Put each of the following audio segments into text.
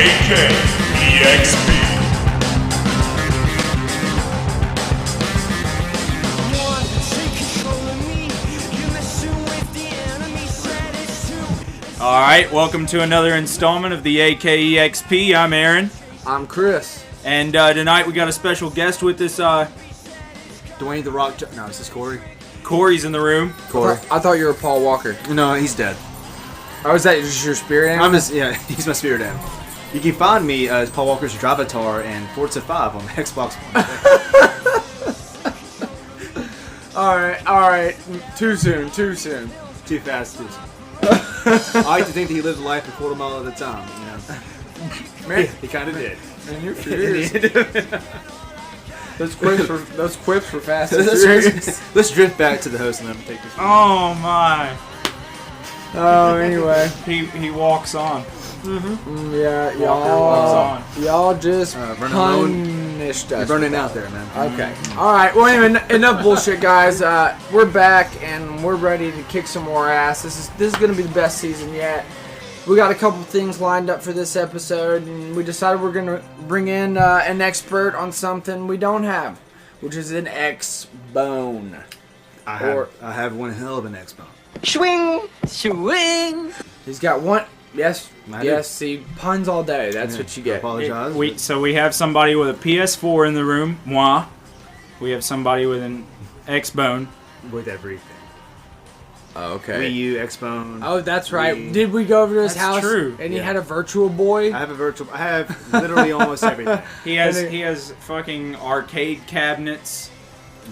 AKEXP. Alright, welcome to another installment of the AKEXP. I'm Aaron. I'm Chris. And tonight we got a special guest with us. Dwayne The Rock... No, this is Corey. Corey's in the room. Corey. I thought you were Paul Walker. No, he's dead. Oh, is that just your spirit animal? He's my spirit animal. You can find me as Paul Walker's Dravatar and Forza 5 on the Xbox One. Alright. Too soon. Too fast, too soon. I like to think that he lived life a quarter mile at a time, you know. Man, he kind of did. Man, you're furious. Those quips were fast and furious. Let's drift back to the host and let him take this one. Oh my. Oh, anyway. He walks on. Yeah, y'all just punished us. You're burning out there, man. Okay. Alright, well anyway, enough bullshit, guys. We're back and we're ready to kick some more ass. This is going to be the best season yet. We got a couple things lined up for this episode, and we decided we're going to bring in an expert on something we don't have, which is an X-Bone. I have one hell of an X-Bone. Swing. He's got one... Yes, I do. yes, see, puns all day. That's what you I get. apologize. So we have somebody with a PS4 in the room. Moi. We have somebody with an X-Bone. With everything. Oh, okay. Wii U, X-Bone. Oh, that's right. Did we go over to his That's house? true. And he had a virtual boy? I have literally almost everything. He has fucking arcade cabinets.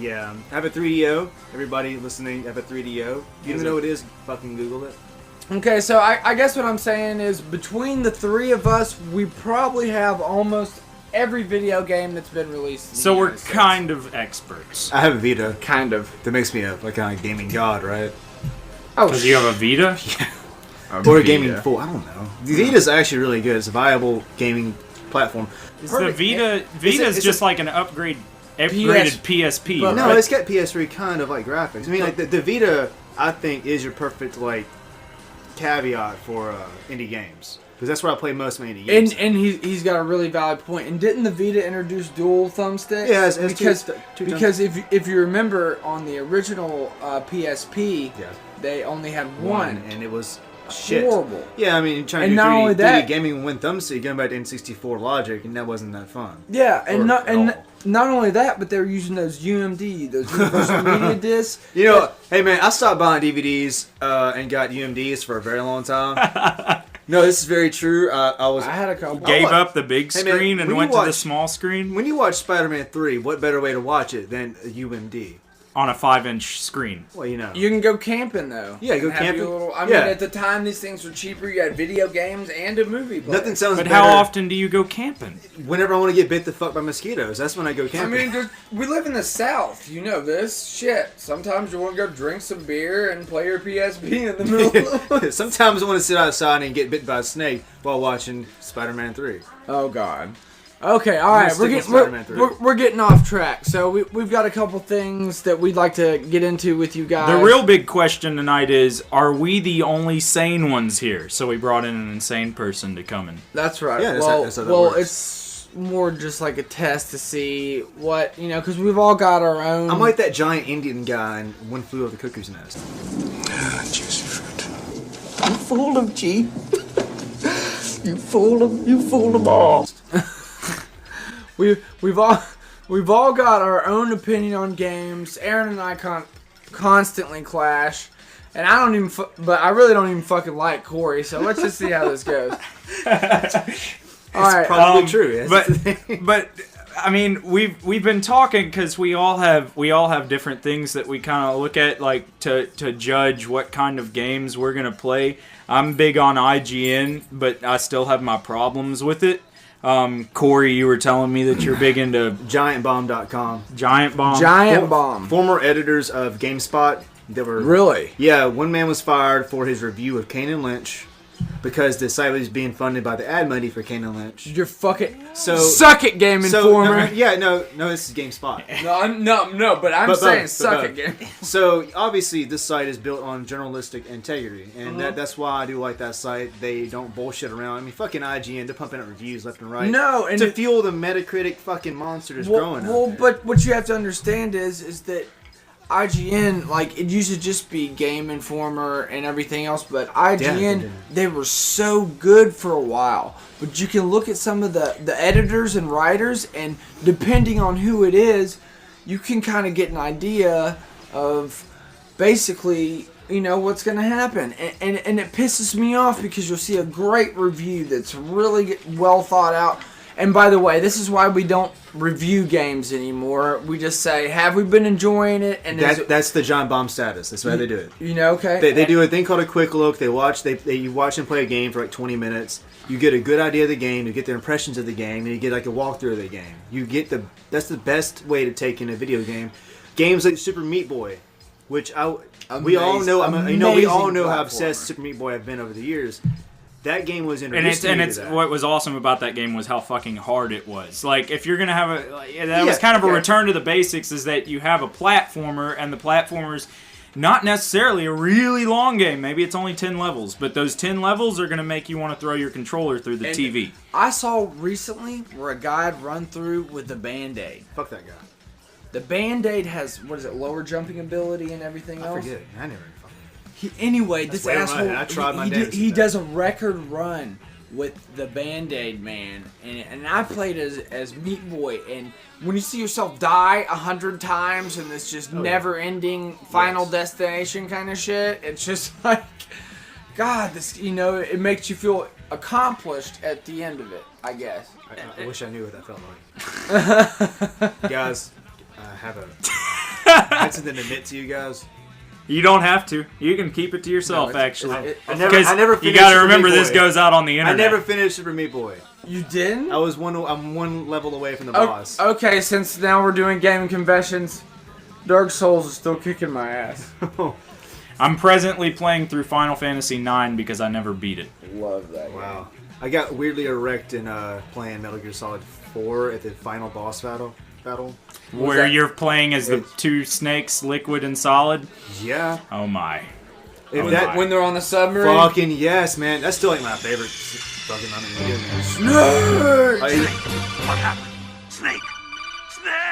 Yeah. I have a 3DO. Everybody listening, I have a 3DO. You don't know what it is, fucking Google it. Okay, so I guess what I'm saying is between the three of us, we probably have almost every video game that's been released. In So the we're United States. kind of experts. I have a Vita. Kind of. That makes me a kind of gaming god, right? Oh, Because you have a Vita? Or a gaming fool. I don't know. The Vita's actually really good. It's a viable gaming platform. Is the Vita's just like an upgraded PSP, But- No, right? it's got PS3 kind of like graphics. I mean, like the Vita, I think, is your perfect like caveat for indie games because that's where I play most of my indie games. And he's got a really valid point. And didn't the Vita introduce dual thumbsticks? Yeah, it has two because if you remember on the original PSP, Yeah. they only had one. and it was shit. Horrible. Yeah, I mean, trying And to do not 3D, only that- 3D gaming with one thumbstick, going back to N64 logic, and that wasn't that fun. Yeah, and Or- not only that, but they were using those UMD, those Universal Media Discs. You know, hey man, I stopped buying DVDs and got UMDs for a very long time. No, this is very true. I had a couple. Gave up the big Hey, man, screen and when went you to the watch- small screen When you watch Spider-Man 3, what better way to watch it than a UMD? on a 5-inch screen. Well, you know. You can go camping though. Yeah, go And have camping. your little, I Yeah. mean, at the time these things were cheaper. You had video games and a movie player. Nothing sounds But better. how often do you go camping? Whenever I want to get bit the fuck by mosquitoes, that's when I go I camping. mean, we live in the South. You know this shit. Sometimes you want to go drink some beer and play your PSP in the middle. Sometimes I want to sit outside and get bit by a snake while watching Spider-Man 3. Oh God. Okay, all right. stick with Spider-Man 3. We're getting off track. So we've got a couple things that we'd like to get into with you guys. The real big question tonight is, are we the only sane ones here? So we brought in an insane person to come in. That's right. Yeah, well, that's how that well, works. it's more just like a test to see what because we've all got our own. I'm like that giant Indian guy in One Flew Over the Cuckoo's Nest. Juicy fruit. You fooled him, G. You fooled him. You fooled them all. We've all got our own opinion on games. Aaron and I constantly clash, and I really don't even fucking like Corey. So let's just see how this goes. All right, Probably true. But I mean, we've been talking because we all have different things that we kind of look at, like to judge what kind of games we're gonna play. I'm big on IGN, but I still have my problems with it. Corey, you were telling me that you're big into GiantBomb.com. Giant Bomb. Giant Bomb. Former editors of GameSpot. That were Really? Yeah, one man was fired for his review of Kane and Lynch. because the site was being funded by the ad money for Kane Lynch. You're fucking suck it, Game Informer. No, this is GameSpot. But I'm saying suck it, Game. So obviously, this site is built on journalistic integrity, and that's why I do like that site. They don't bullshit around. I mean, fucking IGN, they're pumping out reviews left and right. No, and to fuel the Metacritic fucking monster that's growing. Well, but what you have to understand is that IGN, like, it used to just be Game Informer and everything else, but IGN, they were so good for a while. But you can look at some of the editors and writers, and depending on who it is, you can kind of get an idea of basically, what's going to happen. And it pisses me off because you'll see a great review that's really well thought out. And by the way, this is why we don't review games anymore. We just say, have we been enjoying it? And that's the John Bomb status. That's why they do it. Okay. They do a thing called a quick look. You watch them play a game for like 20 minutes. You get a good idea of the game. You get their impressions of the game, and you get like a walkthrough of the game. That's the best way to take in a video game. Games like Super Meat Boy, which we all know how obsessed Super Meat Boy have been over the years. That game was introduced to me to that. What was awesome about that game was how fucking hard it was. Like, if you're gonna have was kind of a return to the basics, is that you have a platformer, and the platformer's not necessarily a really long game. Maybe it's only 10 levels, but those 10 levels are gonna make you want to throw your controller through the TV. I saw recently where a guy had run through with the Band-Aid. Fuck that guy. The Band-Aid has, lower jumping ability and everything else? I forget it. I never. This asshole, I tried my damn he does a record run with the Band-Aid man, and I played as Meat Boy, and when you see yourself die 100 times and this just never-ending final destination kind of shit, it's just like, God, this, it makes you feel accomplished at the end of it, I guess. I wish I knew what that felt like. Guys, I had something to admit to you guys. You don't have to. You can keep it to yourself, actually. I never finished. You gotta remember this goes out on the internet. I never finished Super Meat Boy. You didn't? I'm one level away from the boss. Okay, since now we're doing gaming confessions, Dark Souls is still kicking my ass. I'm presently playing through Final Fantasy IX because I never beat it. Love that. Wow. I got weirdly erect in playing Metal Gear Solid 4 at the final boss battle. Where you're playing as the two snakes, Liquid and Solid? Yeah. Oh my. When they're on the submarine? Fucking yes, man. That's still like my favorite fucking video game. Snake! What happened? Snake!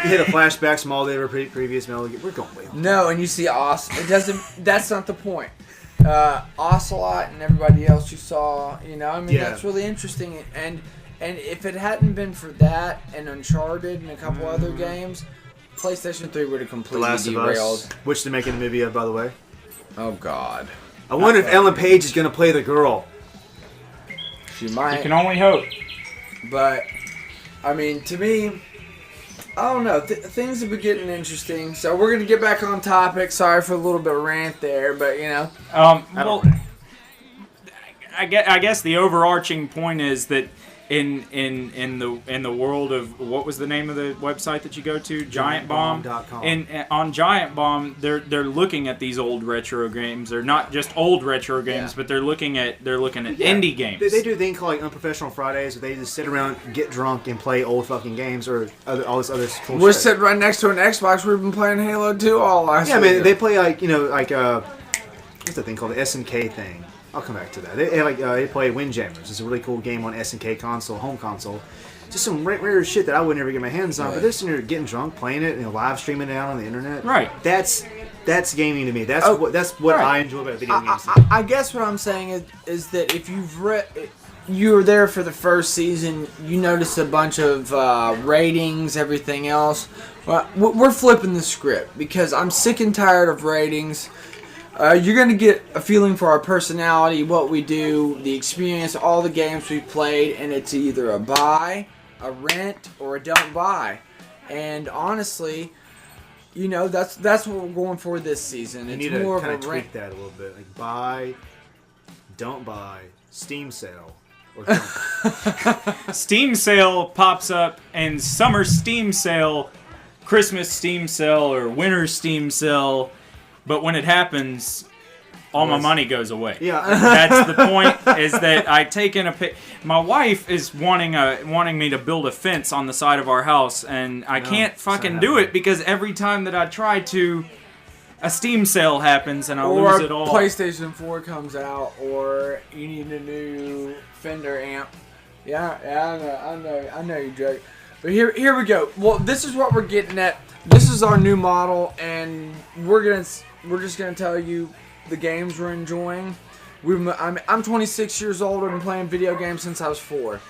You hit a flashback small day of previous Metal Gear. We're going way off. No, and you see it doesn't, that's not the point. Ocelot and everybody else you saw, that's really interesting. And if it hadn't been for that and Uncharted and a couple other games, PlayStation 3 would have completely The Last derailed. of Us, which they're making a movie of, by the way. Oh, God. I wonder if Ellen Page is going to play the girl. She might. You can only hope. But, I mean, to me, I don't know. Things have been getting interesting. So we're going to get back on topic. Sorry for a little bit of rant there, but, I guess the overarching point is that in the world of, what was the name of the website that you go to? Giant Bomb. And on Giant Bomb, they're looking at these old retro games. They're not just old retro games, but they're looking at indie games. They do a thing called like Unprofessional Fridays, where they just sit around, get drunk, and play old fucking games or all this other cool We're shit. sitting right next to an Xbox. We've been playing Halo 2 all last week. Yeah, man, they play like what's the thing called, the SNK thing. I'll come back to that. They play Windjammers. It's a really cool game on SNK console, home console. Just some rare shit that I would never get my hands on. But they're sitting there getting drunk, playing it, live streaming it out on the internet. Right. That's gaming to me. That's what I enjoy about video games. I guess what I'm saying is that if you were there for the first season, you noticed a bunch of ratings, everything else. We're flipping the script because I'm sick and tired of ratings. You're going to get a feeling for our personality, what we do, the experience, all the games we've played, and it's either a buy, a rent, or a don't buy. And honestly, that's what we're going for this season. You It's need more to kind of of a rent. tweak that a little bit. Like buy, don't buy, Steam sale, or don't buy. Steam sale pops up, and summer Steam sale, Christmas Steam sale, or winter Steam sale. But when it happens, all my money goes away. Yeah. That's the point. Is that I take in a pic. My wife is wanting me to build a fence on the side of our house, and I can't fucking do it because every time that I try to, a Steam sale happens and I lose it all. Or PlayStation 4 comes out, or you need a new Fender amp. Yeah, I know you joke. But here we go. Well, this is what we're getting at. This is our new model, and we're just gonna tell you the games we're enjoying. I'm 26 years old. I've been playing video games since I was 4,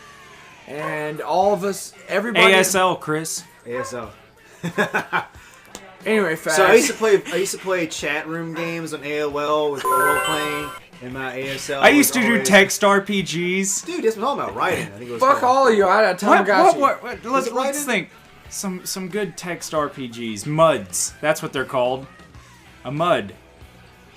and all of us, everybody. ASL, Chris. ASL. Anyway, fast. So I used to play chat room games on AOL with role playing in my ASL. I used to do text RPGs. Dude, that's what I'm talking about. Writing. I think it was Fuck called. all of you. I had a Tamagotchi. Let's think. Some good text RPGs. MUDs. That's what they're called. A MUD.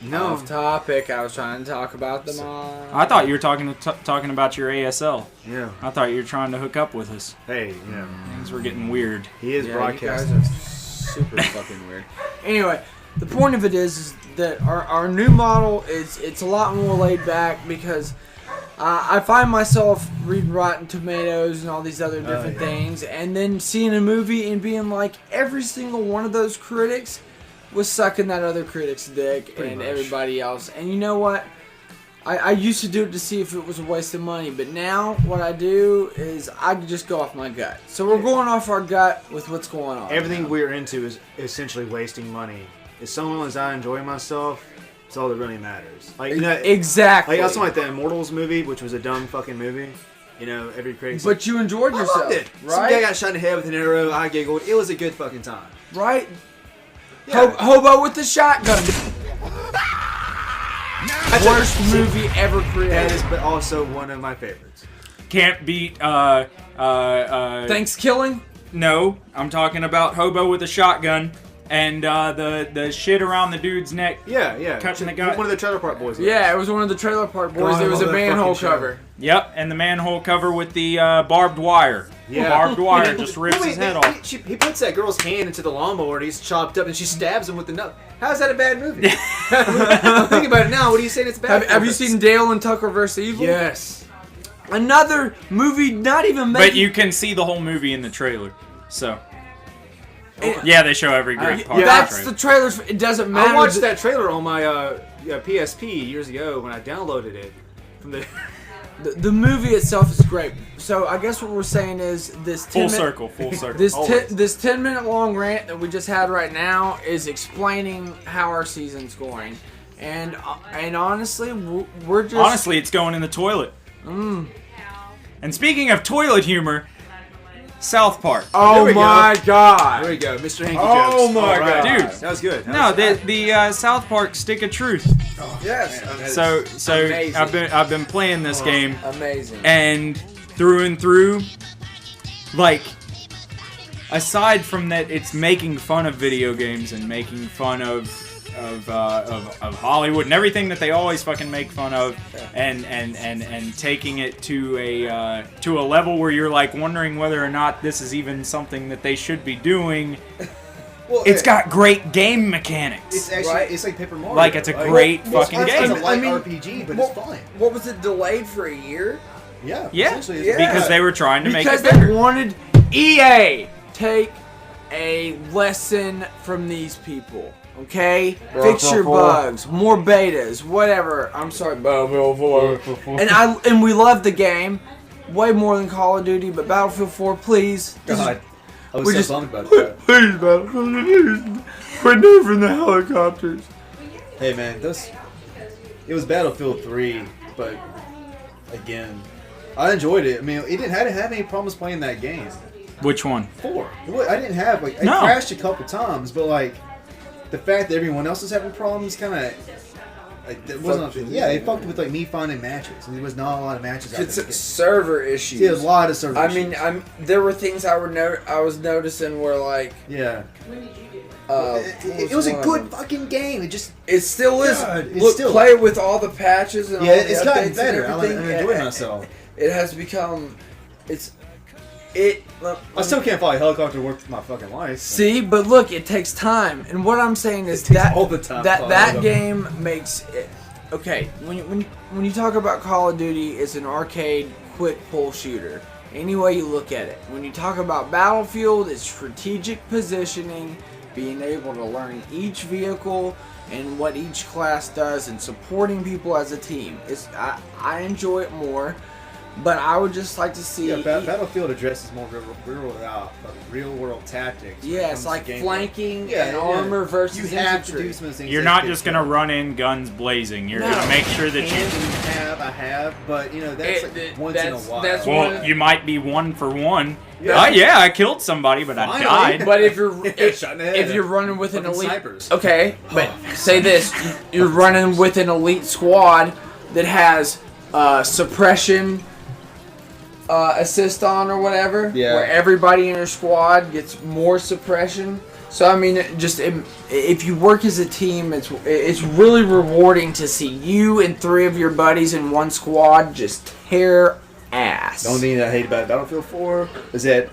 No. Off topic. I was trying to talk about the mod. I thought you were talking about your ASL. Yeah. I thought you were trying to hook up with us. Hey, yeah. Things were getting weird. He is You broadcasting. guys are super fucking weird. Anyway, the point of it is that our new model it's a lot more laid back because I find myself reading Rotten Tomatoes and all these other different things, and then seeing a movie and being like, every single one of those critics was sucking that other critic's dick Pretty and much. everybody else. And you know what? I used to do it to see if it was a waste of money, but now what I do is I just go off my gut. So we're going off our gut with what's going on. Everything now. we're into is essentially wasting money. As long as I enjoy myself, it's all that really matters. Like, you know, Exactly. like I saw like the Immortals movie, which was a dumb fucking movie. You know, every critic. But you enjoyed I yourself, loved it. Some right? guy got shot in the head with an arrow. I giggled. It was a good fucking time. Right? Yeah. Hobo with the shotgun. Worst movie ever That created. is, but also one of my favorites. Can't beat. Thanksgiving? No, I'm talking about Hobo with a shotgun and the shit around the dude's neck. Yeah. Cutting the guy. One of the Trailer Park Boys. Yeah, it was one of the Trailer Park Boys. God, It was I a love that manhole fucking show. cover. Yep, and the manhole cover with the barbed wire. Yeah. Barbed wire just rips his head off. He puts that girl's hand into the lawnmower and he's chopped up and she stabs him with the nut. How's that a bad movie? I'm thinking about it now. What are you saying it's bad? Have you seen Dale and Tucker vs. Evil? Yes. Another movie not even But making... you can see the whole movie in the trailer. So. Yeah, they show every great part. That's of the the trailers. It doesn't matter. I watched that trailer on my PSP years ago when I downloaded it from the. The movie itself is great. So I guess what we're saying is this 10 full circle. This Always. this 10-minute long rant that we just had right now is explaining how our season's going, and honestly, we're just Honestly, it's going in the toilet. And speaking of toilet humor, South Park. There Oh we go. my There god! we go, Mr. Hanky Oh jokes. my All right. God. Dude. that was good. No, the South Park Stick of Truth. Yes, So amazing. I've been playing this game, amazing. and through, like, aside from that, it's making fun of video games and making fun of Hollywood and everything that they always fucking make fun of, and taking it to a level where you're like wondering whether or not this is even something that they should be doing. Well, It's got great game mechanics. It's actually Right. it's like Paper Mario. Like, it's a great fucking it's game. a light I mean, RPG, but it's fun. What was it delayed for a year? Yeah. Yeah, essentially, it's- Yeah. because they were trying to Because make it they bigger. wanted EA take a lesson from these people. Okay, fix your bugs, more betas, whatever. I'm sorry, Battlefield 4. and we love the game way more than Call of Duty, but Battlefield 4, please. God, I was we so just- bummed about that. Please, Battlefield, quit moving the helicopters. Hey man, it was Battlefield 3, but again, I enjoyed it. I mean, I didn't have any problems playing that game. Which one? 4. I didn't have it No. crashed a couple times, but like the fact that everyone else was having problems, kind of like it wasn't. Yeah, it fucked with like me finding matches. And there was not a lot of matches. out It's there. server issues. Yeah, a lot of service. I mean, there were things I was noticing where like, yeah, it it was a good fucking game. It just It still is. God, it's Look, still- play it with all the patches and yeah, all the it's gotten updates better. and I'm everything. enjoying myself. It has become. I still can't fly a helicopter worth my fucking life. See, but look, it takes time, and what I'm saying is It takes that all the time that to that follow. game makes it. okay, when you talk about Call of Duty, it's an arcade quick pull shooter. Any way you look at it. When you talk about Battlefield, it's strategic positioning, being able to learn each vehicle and what each class does, and supporting people as a team. I enjoy it more, but I would just like to see. Yeah, Battlefield addresses more real world tactics. Yeah, it's like flanking and armor versus you have infantry. to do some of those things. You're not just gonna run in guns blazing. You're gonna make sure that I have, but that's once in a while. Well, you might be 1 for 1. Yeah, I killed somebody, but I died. But if you're running with an elite, snipers. Okay, but say this: you're running with an elite squad that has suppression assist on or whatever, where everybody in your squad gets more suppression. So I mean, if you work as a team, it's really rewarding to see you and 3 of your buddies in one squad just tear ass. The only thing that I hate about Battlefield 4 is that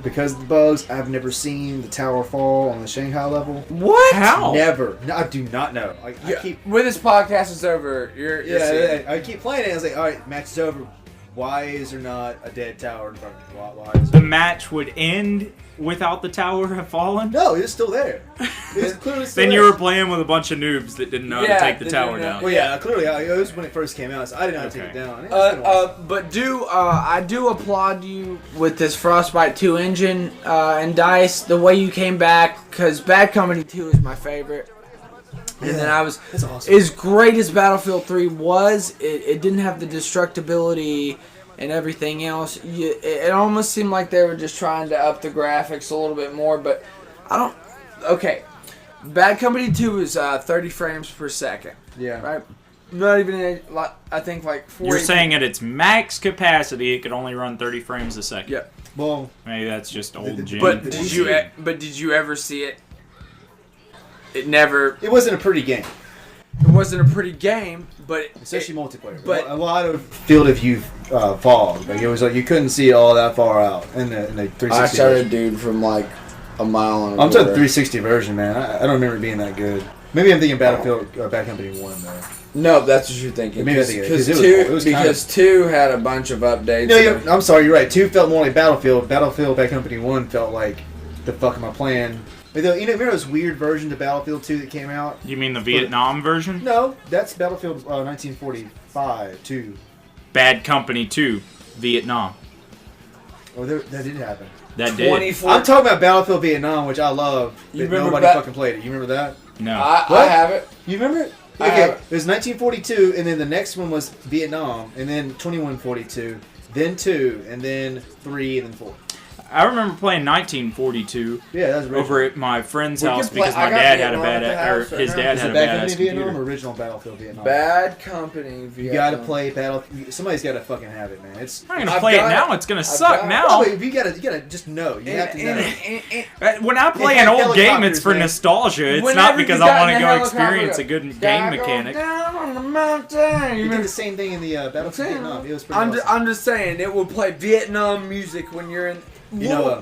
because of the bugs, I've never seen the tower fall on the Shanghai level. What? How? Never. No, I do not know. I keep when this podcast is over, you're seeing. I keep playing it. I was like, all right, match is over. Why is there not a dead tower in front of me? Why is the match would end without the tower have fallen? No, it's still there. It's clearly still Then there. you were playing with a bunch of noobs that didn't know how to take the tower down. Well, yeah, clearly it was when it first came out, so I didn't know how to take it down. But I do applaud you with this Frostbite 2 engine and Dice, the way you came back, because Bad Company 2 is my favorite. And then that's awesome. As great as Battlefield 3 was, it didn't have the destructibility and everything else. It almost seemed like they were just trying to up the graphics a little bit more, but I don't. Okay, Bad Company 2 is 30 frames per second. Yeah. Right. Not even I think like 40. You're saying at its max capacity, it could only run 30 frames a second. Yeah. Well, maybe that's just old gen. But did you ever see it? It never. It wasn't a pretty game. It wasn't a pretty game, but especially multiplayer. But a lot of Field of View fog. Like it was like you couldn't see it all that far out in the 360. I shot a dude from like a mile on. I'm talking 360 version, man. I don't remember it being that good. Maybe I'm thinking Battlefield Bad Company 1 though. No, that's what you're thinking. Maybe because 2 had a bunch of updates. No, I'm sorry, you're right. 2 felt more like Battlefield. Battlefield Bad Company 1 felt like the fuck am I playing? But remember those weird versions of Battlefield 2 that came out? You mean the Vietnam version? No, that's Battlefield 1945 2. Bad Company 2, Vietnam. Oh, that did happen. That did. I'm talking about Battlefield Vietnam, which I love, but nobody fucking played it. You remember that? No. I have it. You remember it? Okay, it was 1942, and then the next one was Vietnam, and then 2142, then 2, and then 3, and then 4. I remember playing 1942 over at my friend's house because my dad had his dad had a badass computer. Vietnam or original Battlefield Vietnam? Bad Company Vietnam. You gotta play somebody's gotta fucking have it, man. I'm gonna play it now. It's gonna suck now. You gotta just know. You have to know. When I play an old game, it's for nostalgia. It's not because I want to go experience a good game mechanic. Down on the mountain. You did the same thing in the Battlefield Vietnam. It was pretty awesome. I'm just saying, it will play Vietnam music when you're in.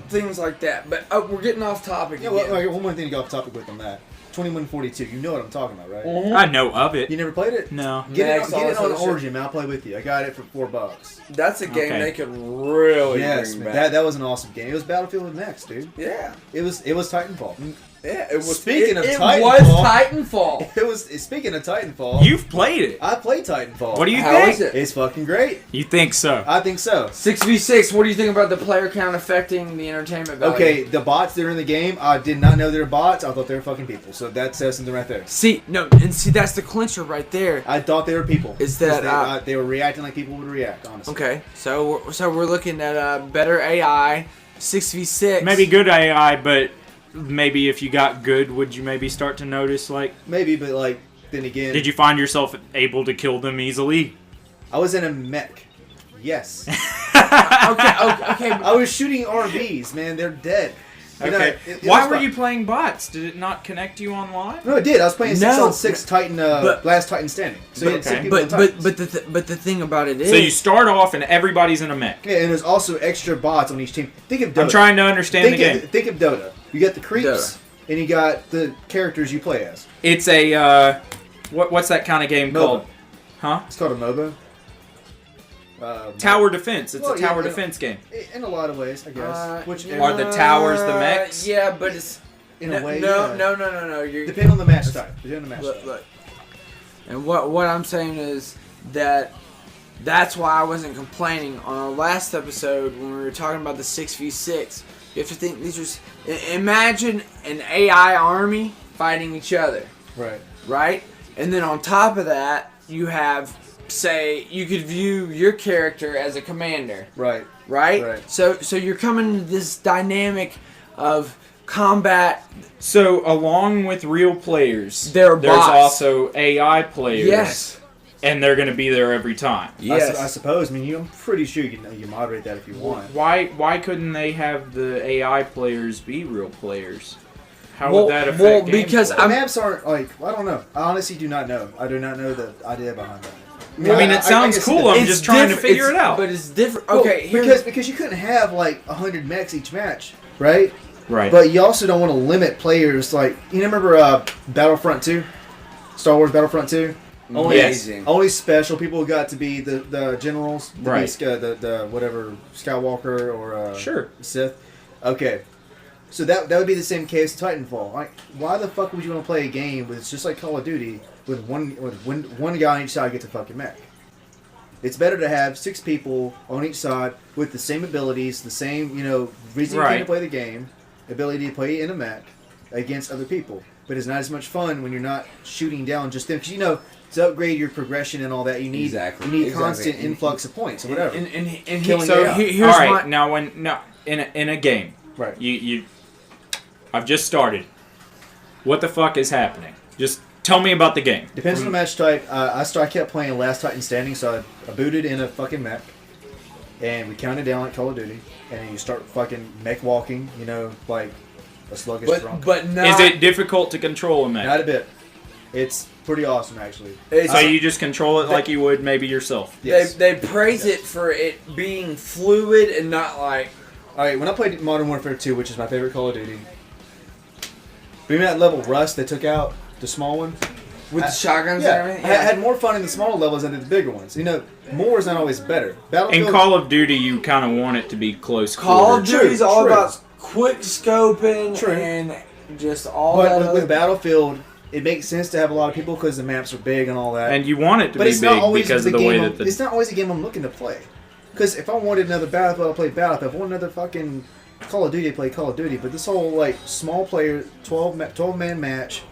Things like that, but we're getting off topic. Yeah, well, one more thing to go off topic with on that. 2142. You know what I'm talking about, right? Mm-hmm. I know of it. You never played it? No. Get it on Origin, man. I'll play with you. I got it for $4. That's a game they could really bring back. That was an awesome game. It was Battlefield Next, dude. Yeah. It was Titanfall. Yeah, it was. Speaking of Titanfall, it was Titanfall. It was. Speaking of Titanfall, you've played it. I played Titanfall. What do you How think? is it? It's fucking great. You think so? I think so. 6v6. What do you think about the player count affecting the entertainment value? Okay, the bots that are in the game, I did not know they were bots. I thought they were fucking people. So that says something right there. See, that's the clincher right there. I thought they were people. Is that they were reacting like people would react? Honestly. Okay, so we're looking at better AI, 6v6. Maybe good AI, but. Maybe if you got good, would you maybe start to notice, like... Maybe, but, like, then again... Did you find yourself able to kill them easily? I was in a mech. Yes. Okay. I was shooting RVs, man. They're dead. Okay. Why were you playing bots? Did it not connect you online? No, it did. I was playing 6-on-6 Titan, last Titan standing. So but the thing about it is... So you start off and everybody's in a mech. Yeah, and there's also extra bots on each team. Think of Dota. I'm trying to understand the game. Think of Dota. You got the creeps, and you got the characters you play as. It's a... what's that kind of game called? Huh? It's called a MOBA. Tower defense. It's Well, a tower yeah, defense game. In a lot of ways, I guess. Are the towers the mechs? Yeah, but it's in a way, no. You're, depending on the match type. Look. And what I'm saying is that's why I wasn't complaining on our last episode when we were talking about the 6v6. You have to think imagine an AI army fighting each other. Right? And then on top of that, you have, say, you could view your character as a commander. Right? So you're coming to this dynamic of combat. So along with real players, there's also AI players. Yes. And they're going to be there every time. Yes. I suppose. I mean, I'm pretty sure you moderate that if you want. Why couldn't they have the AI players be real players? How would that affect gameplay? Because the maps aren't like, I don't know. I honestly do not know. I do not know the idea behind that. I mean, it sounds cool. I'm just trying to figure it out. But it's different. Okay, because you couldn't have like 100 mechs each match, right? Right. But you also don't want to limit players. Like, you remember Battlefront 2? Star Wars Battlefront 2? Only special people got to be the generals, the whatever Skywalker or Sith. Okay, so that would be the same case with Titanfall. Like, why the fuck would you want to play a game with, it's just like Call of Duty with one guy on each side gets a fucking mech? It's better to have 6 people on each side with the same abilities, the same reason to play the game, ability to play in a mech against other people. But it's not as much fun when you're not shooting down just them, because to upgrade your progression and all that, you need constant influx of points or whatever. In a game, right? I've just started. What the fuck is happening? Just tell me about the game. Depends on the match type. I kept playing Last Titan Standing, so I booted in a fucking mech, and we counted down like Call of Duty, and then you start fucking mech walking, like a sluggish drunk. But not, is it difficult to control a mech? Not a bit. It's pretty awesome, actually. So you just control it like you would maybe yourself. Yes. They praise it for it being fluid and not like... Alright, when I played Modern Warfare 2, which is my favorite Call of Duty, remember that level Rust they took out? The small one? With the shotguns and everything? I had more fun in the smaller levels than the bigger ones. More is not always better. In Call of Duty, you kind of want it to be close Call of Duty is all about quick scoping and just all that. But with Battlefield, it makes sense to have a lot of people because the maps are big and all that. And you want it to be big because of the way that it's not always a game I'm looking to play. Because if I wanted another Battlefield, I'll play Battlefield. If I want another fucking Call of Duty, I play Call of Duty. But this whole small player 12-man match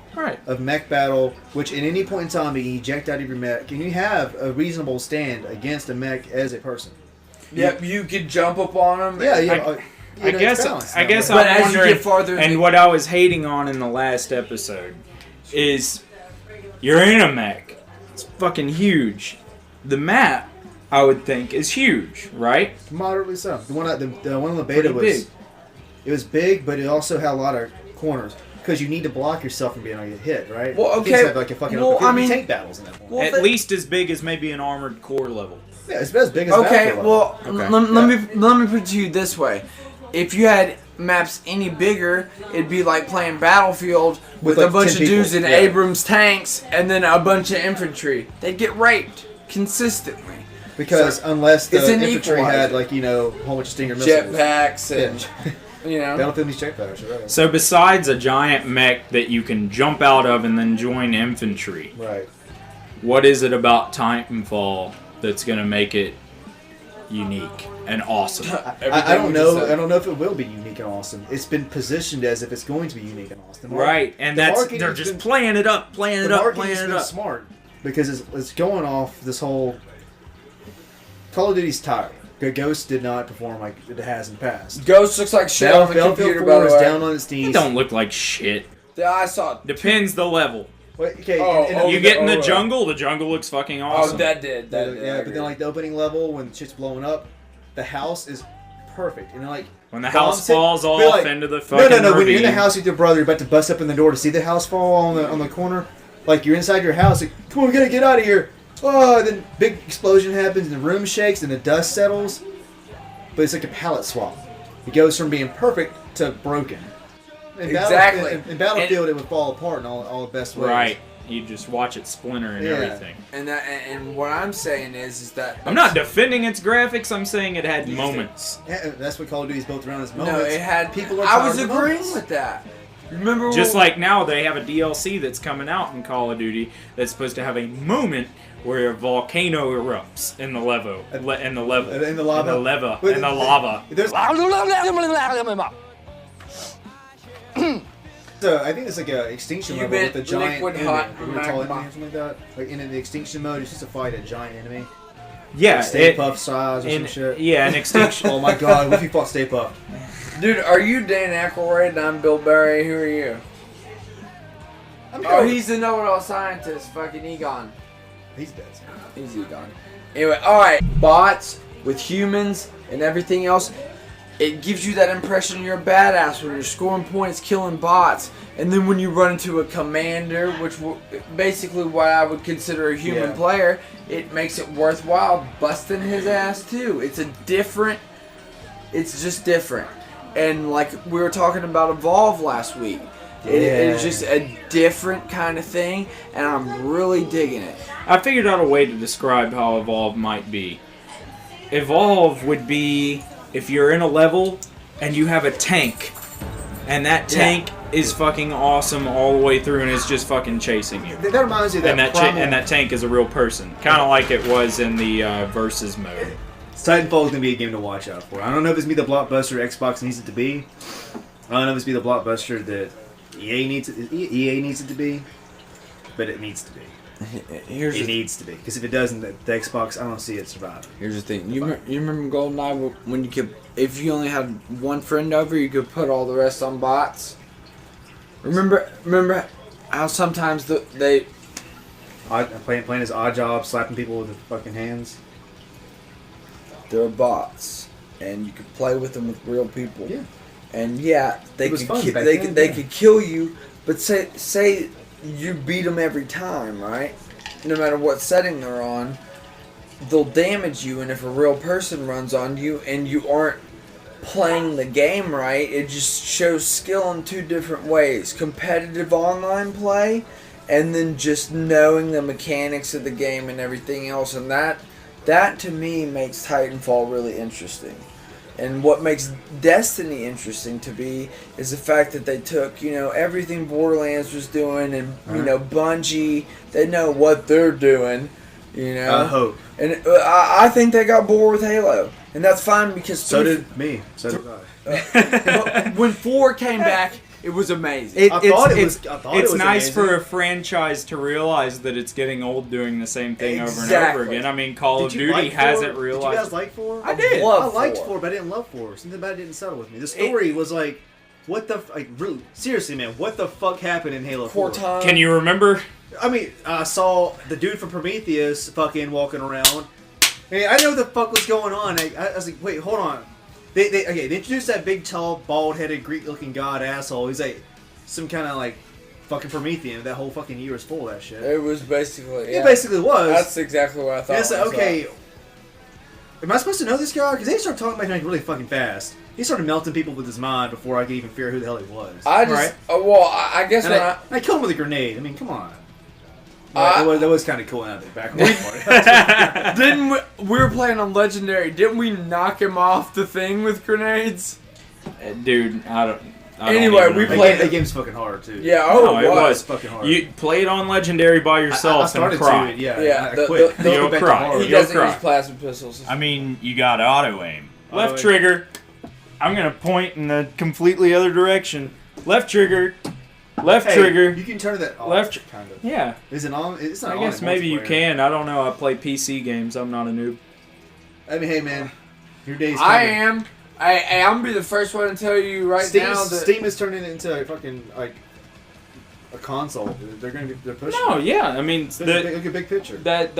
of mech battle, which at any point in time you eject out of your mech, and you have a reasonable stand against a mech as a person. Yep, you could jump up on them. I guess I'm wondering, and what I was hating on in the last episode is you're in a mech. It's fucking huge. The map, I would think, is huge, right? Moderately so. The one on the beta was big. It was big, but it also had a lot of corners because you need to block yourself from being able to get hit, right? Well, okay. You have like a fucking tank battles in that one. At least as big as maybe an Armored Core level. Yeah, it's as big as Battlefield level. Let me put it to you this way: if you had maps any bigger, it'd be like playing Battlefield with a bunch of dudes in Abrams tanks and then a bunch of infantry. They'd get raped consistently. Because unless the infantry had a whole bunch of Stinger missiles. Jetpacks and Battlefield needs jetpacks, right? So besides a giant mech that you can jump out of and then join infantry, right? What is it about Titanfall that's going to make it unique and awesome? I don't know. I don't know if it will be unique and awesome. It's been positioned as if it's going to be unique and awesome. Right, and they're just playing it up. Smart because it's going off this whole Call of Duty's tired. Ghost did not perform like it has in the past. Ghost looks like shit on the computer. Battlefield 4 is down on its knees. It don't look like shit. Yeah, I saw it. Depends the level. Wait, okay, you get in the jungle. The jungle looks fucking awesome. Oh, that did. Yeah, but then the opening level when shit's blowing up, the house is perfect. When the house falls off into the fucking ravine. When you're in the house with your brother, you're about to bust up in the door to see the house fall on the corner. Like you're inside your house. Like, come on, we gotta get out of here. Oh, then big explosion happens and the room shakes and the dust settles. But it's like a palette swap. It goes from being perfect to broken. In Battlefield, it would fall apart in all the best ways. Right. You just watch it splinter and everything. And what I'm saying is that I'm not defending its graphics. I'm saying it had moments. Yeah, that's what Call of Duty is built around. Is moments. No, it had people. I was agreeing with that. Remember, just like now they have a DLC that's coming out in Call of Duty that's supposed to have a moment where a volcano erupts in the lava. So I think it's like an extinction level with a giant liquid enemy. hot Tall enemy or something like that. Like in the extinction mode, it's just to fight a giant enemy. Yeah, Stay Puft size or some shit. Yeah, an extinction. Oh my god, what if you fought Stay Puft? dude, are you Dan Aykroyd and I'm Bill Berry? Who are you? He's the know-it-all scientist, fucking Egon. He's dead. He's Egon. Anyway, alright. Bots with humans and everything else, it gives you that impression you're a badass when you're scoring points, killing bots. And then when you run into a commander, which basically what I would consider a human player, it makes it worthwhile busting his ass too. It's just different. And like we were talking about Evolve last week. It's just a different kind of thing, and I'm really digging it. I figured out a way to describe how Evolve might be. Evolve would be if you're in a level and you have a tank, and that tank is fucking awesome all the way through and is just fucking chasing you. That reminds me of that and that tank is a real person. Kind of like it was in the Versus mode. Titanfall is going to be a game to watch out for. I don't know if it's going to be the blockbuster Xbox needs it to be. I don't know if it's going to be the blockbuster that EA needs it to be, but it needs to be. It needs to be, because if it doesn't, the Xbox, I don't see it surviving. Here's the thing: you remember GoldenEye when you could, if you only had one friend over, you could put all the rest on bots. Remember how sometimes playing as Odd Job, slapping people with the fucking hands. There are bots, and you could play with them with real people. Yeah. And they could kill you, but say you beat them every time, right? No matter what setting they're on, they'll damage you. And if a real person runs on you and you aren't playing the game right, it just shows skill in two different ways: competitive online play, and then just knowing the mechanics of the game and everything else. And that to me makes Titanfall really interesting. And what makes Destiny interesting to me is the fact that they took, everything Borderlands was doing, and Bungie, they know what they're doing, I hope. And I think they got bored with Halo, and that's fine because so did me. So did I. When 4 came back, it was amazing. It's nice for a franchise to realize that it's getting old doing the same thing over and over again. I mean, Call of Duty hasn't realized. Did you guys like 4? I did. I liked 4, but I didn't love 4. Something about it didn't settle with me. The story was like, what the... really, seriously, man, what the fuck happened in Halo 4? Can you remember? I mean, I saw the dude from Prometheus fucking walking around. Hey, I know what the fuck was going on. I was like, wait, hold on. They introduced that big, tall, bald-headed, Greek-looking god asshole. He's like some kind of like fucking Promethean. That whole fucking year is full of that shit. It was basically. It basically was. That's exactly what I thought. And it's like, okay, am I supposed to know this guy? Because they started talking about him really fucking fast. He started melting people with his mind before I could even figure out who the hell he was. I guess I killed him with a grenade. I mean, come on. That was kind of cool out of the back. We were playing on Legendary. Didn't we knock him off the thing with grenades? Dude, I don't Anyway, we played. That game's fucking hard too. Yeah, it was fucking hard. You play it on Legendary by yourself and cry. I quit. You'll cry. He doesn't use plasma pistols. I mean, you got auto aim. Left trigger. I'm gonna point in the completely other direction. Left trigger. Left trigger. You can turn that off. Left, kind of. Yeah. Is it on? It's not I on. guess maybe you can. I don't know. I play PC games. I'm not a noob. I mean, hey man, your day's coming. I am. I'm gonna be the first one to tell you now that Steam is turning into a fucking like a console. They're pushing. No, yeah. I mean, look at big picture. That's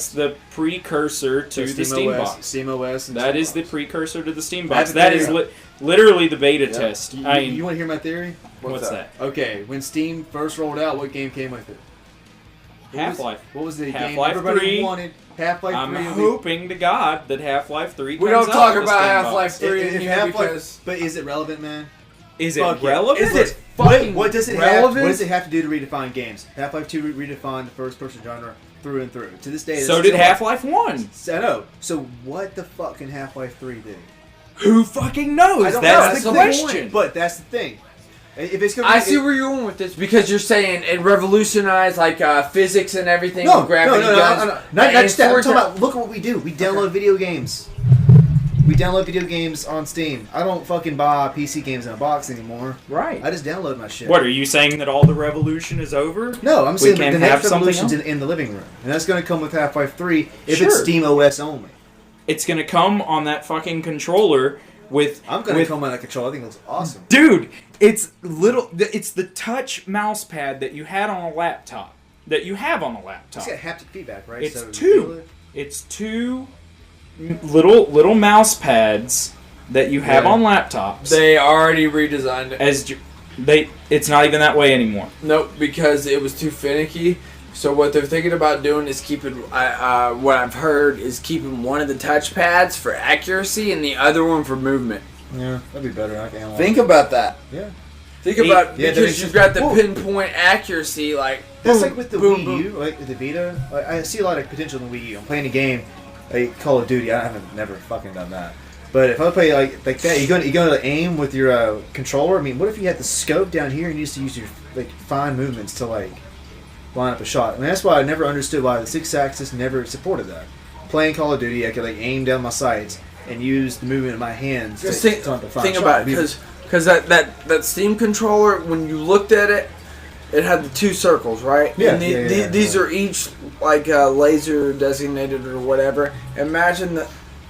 the precursor to the SteamBox. SteamOS. That is the precursor to the SteamBox. That is literally the beta test. You want to hear my theory? What's that? Okay, when Steam first rolled out, what game came with it? Half-Life. What was the Half-Life game everybody 3. wanted? Half-Life 3. I'm hoping to God that Half-Life 3 comes we don't out talk with about SteamBox. Half-Life 3 in here because... But is it relevant, man? Is it relevant? Is it fucking what does it relevant? have? What does it have to do to redefine games? Half-Life 2 redefined the first-person genre through and through. To this day, So did Half-Life 1. I know. So what the fuck can Half-Life 3 do? Who fucking knows? I don't That's know. the question. But that's the thing. If it's gonna I see where you're going with this because you're saying it revolutionized like physics and everything. with gravity guns. Not just that. I'm talking about. Look at what we do. We download video games. We download video games on Steam. I don't fucking buy PC games in a box anymore. Right. I just download my shit. What, are you saying that all the revolution is over? No, I'm saying the next revolution's else? in the living room, and that's going to come with Half-Life 3 if it's Steam OS only. It's gonna come on that fucking controller with. I'm gonna come on that controller. I think it looks awesome, dude. It's It's the touch mouse pad that you had on a laptop. That you have on a laptop. It's got haptic feedback, right? It's two. It's two little mouse pads that you have on laptops. They already redesigned it. It's not even that way anymore. Nope, because it was too finicky. So what they're thinking about doing is keeping, what I've heard is keeping one of the touch pads for accuracy and the other one for movement. Yeah, that'd be better. I can Think about that. Yeah. Think about because you've got the pinpoint accuracy, like that's boom, like with the boom, Wii boom. U, like with the Vita. Like, I see a lot of potential in the Wii U. I'm playing a game, like Call of Duty. I haven't never fucking done that. But if I play like that, you're going to aim with your controller. I mean, what if you had the scope down here and you used to use your like fine movements to like line up a shot? I mean, that's why I never understood why the 6-axis never supported that. Playing Call of Duty, I could like aim down my sights and use the movement of my hands to think about it, because that Steam controller, when you looked at it, it had the two circles, right? Yeah. And these are each like laser designated or whatever. Imagine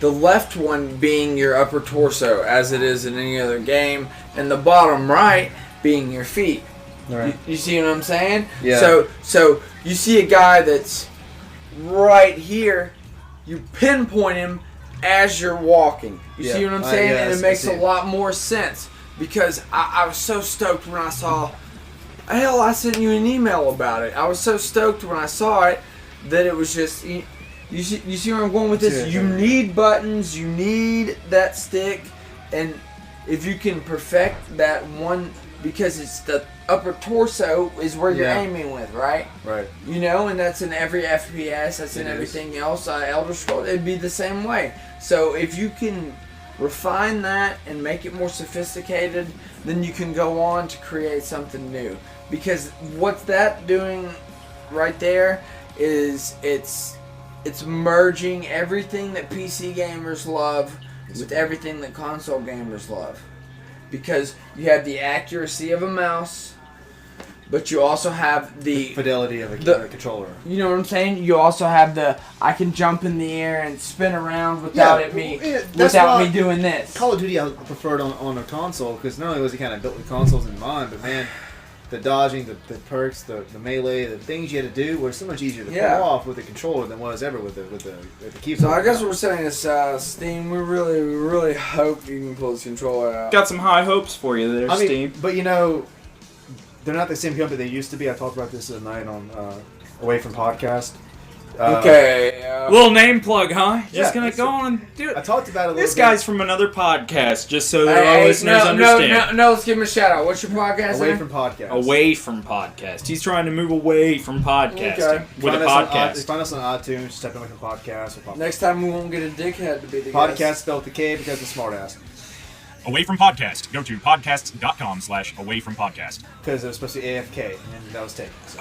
the left one being your upper torso, as it is in any other game, and the bottom right being your feet. Right. You see what I'm saying? Yeah. So you see a guy that's right here, you pinpoint him as you're walking. You see what I'm saying? And it makes a lot more sense because I was so stoked when I saw. Hell, I sent you an email about it. I was so stoked when I saw it that it was just. You see where I'm going with this? You need buttons, you need that stick, and if you can perfect that one, because it's the upper torso is where you're aiming with, right? Right. You know, and that's in every FPS, that's in everything else. Elder Scrolls, it'd be the same way. So if you can refine that and make it more sophisticated, then you can go on to create something new. Because what's that doing right there is it's merging everything that PC gamers love with everything that console gamers love. Because you have the accuracy of a mouse, but you also have the fidelity of a controller. You know what I'm saying? You also have I can jump in the air and spin around without me doing this. Call of Duty I preferred on a console because not only was it kind of built with consoles in mind, but man, the dodging, the perks, the melee, the things you had to do were so much easier to pull off with the controller than was ever with the keyboard. So I guess what we're saying is, Steam, we really hope you can pull this controller out. Got some high hopes for you there, Steam. But you know, they're not the same company they used to be. I talked about this the other night on Away From Podcast. Little name plug, huh? Just gonna go on and do it. I talked about it a little bit. This guy's from another podcast, just so that our listeners understand. No, let's give him a shout out. What's your podcast Away name? From Podcast. Away From Podcast. He's trying to move away from podcasting with a podcast. Find us on iTunes. Just type in Away From Podcast. Next time we won't get a dickhead to be the podcast guest. spelled with a K because of smartass. Away From Podcast. Go to podcasts.com/away from podcast. Because it was supposed to be AFK, and that was taken. So.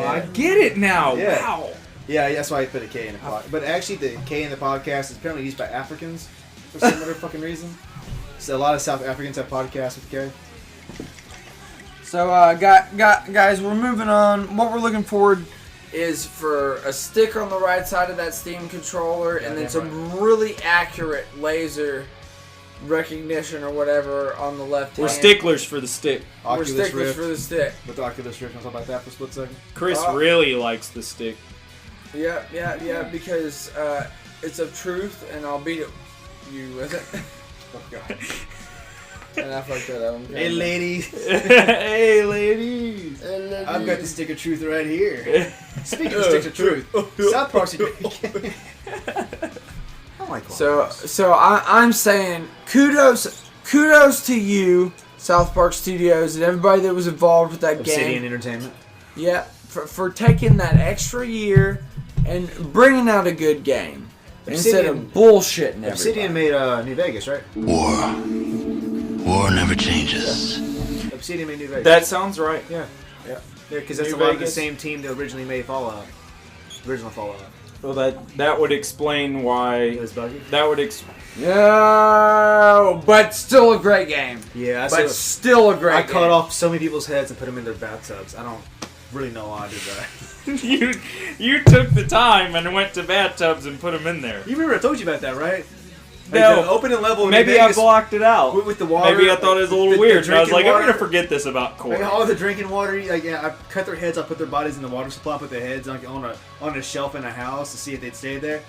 I get it now. Yeah. Wow. Yeah, that's why I put a K in the podcast. But actually, the K in the podcast is apparently used by Africans for some other fucking reason. So a lot of South Africans have podcasts with K. So, guys, we're moving on. What we're looking forward is for a stick on the right side of that Steam controller, and then some really accurate laser recognition or whatever on the left hand. We're sticklers for the stick. We're sticklers for the stick. With the Oculus Rift, I'll talk about that for a split second. Chris really likes the stick. Yeah, because it's of truth, and I'll beat you with it. Oh, God. And I fucked that up. Hey, ladies. Hey, ladies. I've got the stick of truth right here. Speaking of sticks of truth, Southpark's a great game. I like So I'm saying kudos kudos to you, Southpark Studios, and everybody that was involved with that game. Obsidian Entertainment. Yeah, for taking that extra year and bringing out a good game instead of bullshitting everybody. Obsidian made New Vegas, right? War never changes. Obsidian made New Vegas. That sounds right. Yeah, because that's New a lot of the Vegas. same team that originally made Fallout. Original Fallout. Well, that would explain why. It was buggy. That would No, but still a great game. Yeah, But still a great I game. cut off so many people's heads and put them in their bathtubs. I don't really know why I did that. you took the time and went to bathtubs and put them in there. You remember I told you about that, right? No. Like the opening level. in Maybe New I Vegas blocked it out. with the water. Maybe I thought it was a little the weird. And I was like, drinking I'm water. gonna forget this about Corey. Like all the drinking water, I cut their heads. I put their bodies in the water supply. Put their heads on a shelf in a house to see if they'd stay there.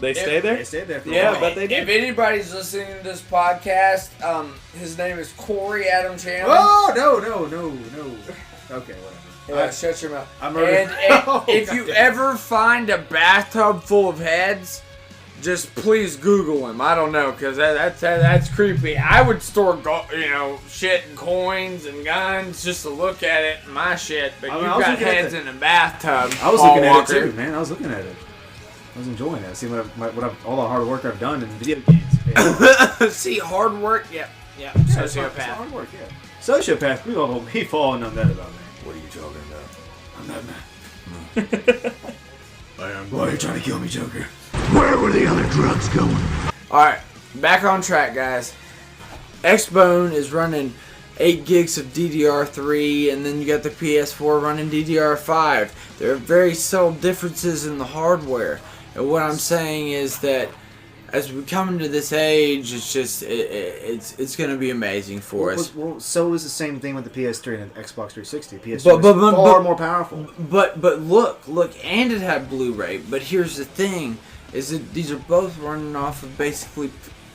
They stay there. They stayed there for Yeah, a while. but they did. If anybody's listening to this podcast, his name is Corey Adam Chandler. Oh no! Okay, whatever. Yeah, shut your mouth. I murdered. And if you ever find a bathtub full of heads, just please Google him. I don't know, because that's creepy. I would store shit and coins and guns just to look at it and my shit, but I you was got looking at heads in a bathtub. I was Paul looking at Walker. it too, man. I was looking at it. I was enjoying it. Seeing all the hard work I've done in video games. See, hard work. Yeah. It's Sociopath. hard work, yeah. Sociopath. We've all known that about me. What are you talking about? I'm that man. I am. Why are you trying to kill me, Joker? Where were the other drugs going? Alright, back on track, guys. Xbone is running 8 gigs of DDR3, and then you got the PS4 running DDR5. There are very subtle differences in the hardware. And what I'm saying is that as we come into this age, it's just it's going to be amazing for us. Well, so is the same thing with the PS3 and the Xbox 360. PS3 is But- far more powerful. But look, and it had Blu-ray. But here's the thing: is that these are both running off of basically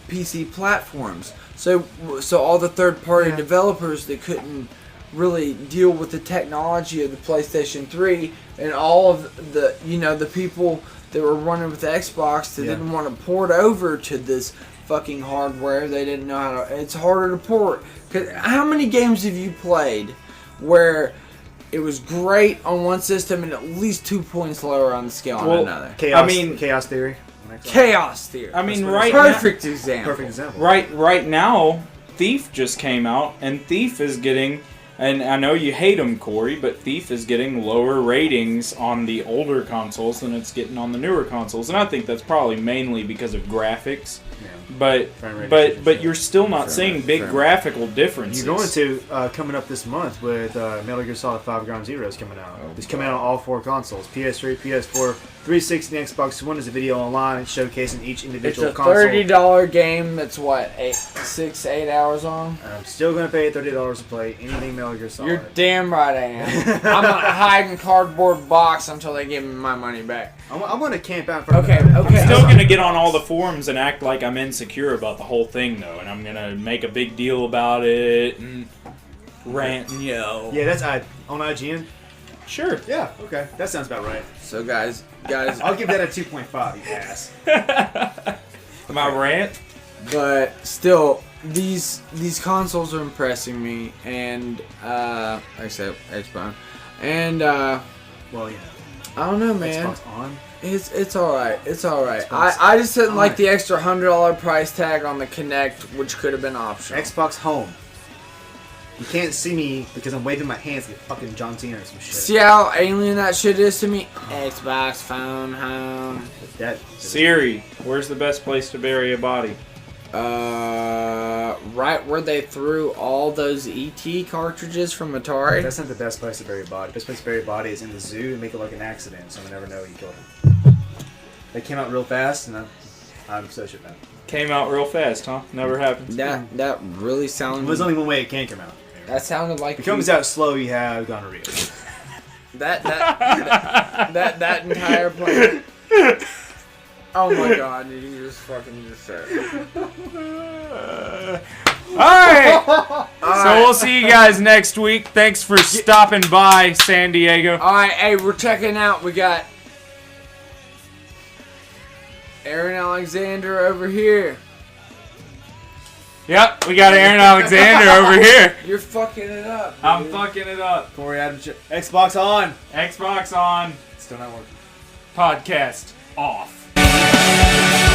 PC platforms. So all the third-party developers that couldn't really deal with the technology of the PlayStation 3 and all of the people that were running with the Xbox that didn't want to port over to this fucking hardware. They didn't know how to. It's harder to port. 'Cause how many games have you played where it was great on one system and at least 2 points lower on the scale on another? Chaos Theory. Chaos Theory. I mean, Perfect example. Perfect example. Right now, Thief just came out, and Thief is getting, and I know you hate him, Corey, but Thief is getting lower ratings on the older consoles than it's getting on the newer consoles, and I think that's probably mainly because of graphics. Yeah. But you're still not seeing big graphical differences. You're going to coming up this month with Metal Gear Solid 5 Ground Zero is coming out. It's coming out on all 4 consoles: PS3, PS4, 360, and Xbox One. Is a video online and showcasing each It's individual a console. $30 game that's what, 6-8 hours long? I'm still going to pay $30 to play anything Metal Gear Solid. You're damn right I am. I'm gonna hide in cardboard box until they give me my money back. I'm going to camp out in front Okay, of it. okay. I'm still gonna get on all the forums and act like I'm insecure about the whole thing, though, and I'm gonna make a big deal about it and rant and yell. Yeah, that's on IGN. Sure. Yeah, okay, that sounds about right. So guys, I'll give that a 2.5. You ass. My rant. but still, these consoles are impressing me, and like I said, Xbox, and Well, yeah. I don't know, man. Xbox on. It's all right. It's all right. Xbox I just didn't like on. the extra $100 price tag on the Kinect, which could have been optional. Xbox Home. You can't see me because I'm waving my hands like fucking John Cena or some shit. See how alien that shit is to me? Xbox phone home. That Siri, where's the best place to bury a body? Right where they threw all those ET cartridges from Atari. That's not the best place to bury a body. The best place to bury a body is in the zoo and make it like an accident, so I never know you killed him. They came out real fast, and I'm sociopath. Came out real fast, huh? Never happens. That really sounded. There's only one way it can come out. That sounded like If it comes out slow, you have gonorrhea. that entire plan. Oh my god, did you just fucking just say it? Alright! So we'll see you guys next week. Thanks for stopping by, San Diego. Alright, hey, we're checking out. We got Aaron Alexander over here. Yep, we got Aaron Alexander over here. You're fucking it up. Dude. I'm fucking it up. Corey Adams, Xbox on. Xbox on. Still not working. Podcast off.